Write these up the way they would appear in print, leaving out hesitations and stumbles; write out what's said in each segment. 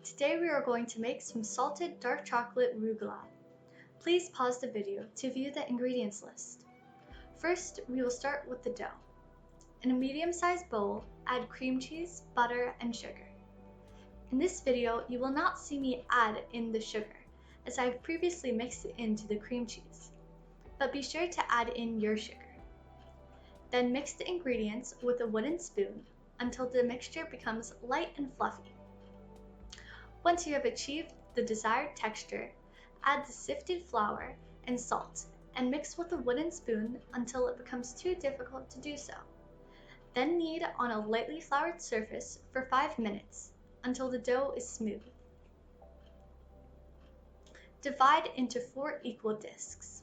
Today we are going to make some salted dark chocolate rugelach. Please pause the video to view the ingredients list. First, we will start with the dough. In a medium-sized bowl, add cream cheese, butter, and sugar. In this video, you will not see me add in the sugar, as I have previously mixed it into the cream cheese, but be sure to add in your sugar. Then mix the ingredients with a wooden spoon until the mixture becomes light and fluffy. Once you have achieved the desired texture, add the sifted flour and salt and mix with a wooden spoon until it becomes too difficult to do so. Then knead on a lightly floured surface for 5 minutes until the dough is smooth. Divide into 4 equal discs.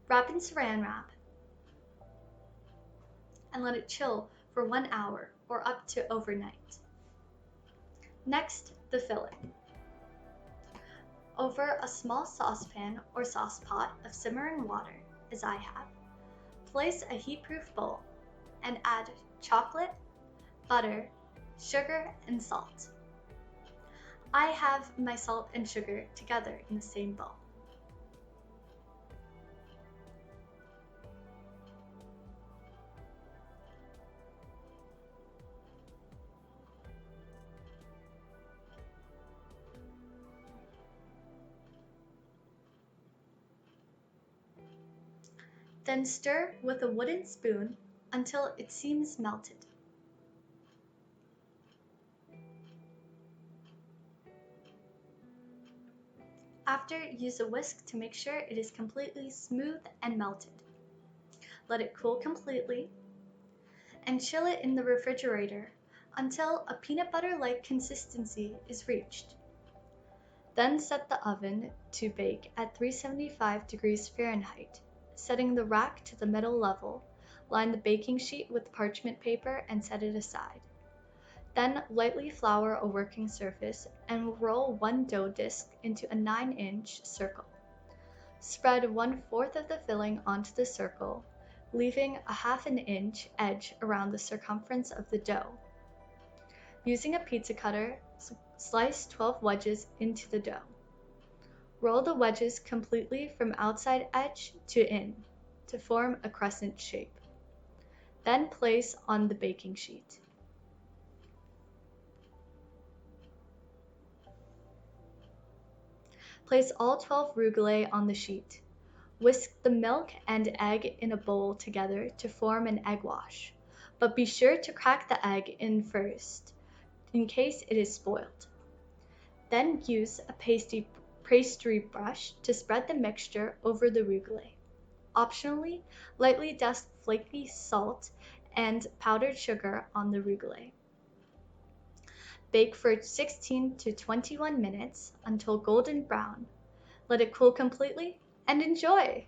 Wrap in saran wrap and let it chill for 1 hour or up to overnight. Next, the filling. Over a small saucepan or sauce pot of simmering water, as I have, place a heat-proof bowl and add chocolate, butter, sugar, and salt. I have my salt and sugar together in the same bowl. Then stir with a wooden spoon until it seems melted. After, use a whisk to make sure it is completely smooth and melted. Let it cool completely and chill it in the refrigerator until a peanut butter-like consistency is reached. Then set the oven to bake at 375 degrees Fahrenheit. Setting the rack to the middle level, line the baking sheet with parchment paper and set it aside. Then lightly flour a working surface and roll one dough disc into a 9-inch circle. Spread 1/4 of the filling onto the circle, leaving a 1/2 inch edge around the circumference of the dough. Using a pizza cutter, slice 12 wedges into the dough. Roll the wedges completely from outside edge to in to form a crescent shape. Then place on the baking sheet. Place all 12 rugelach on the sheet. Whisk the milk and egg in a bowl together to form an egg wash, but be sure to crack the egg in first, in case it is spoiled. Then use a pastry brush to spread the mixture over the rugelach. Optionally, lightly dust flaky salt and powdered sugar on the rugelach. Bake for 16 to 21 minutes until golden brown. Let it cool completely and enjoy!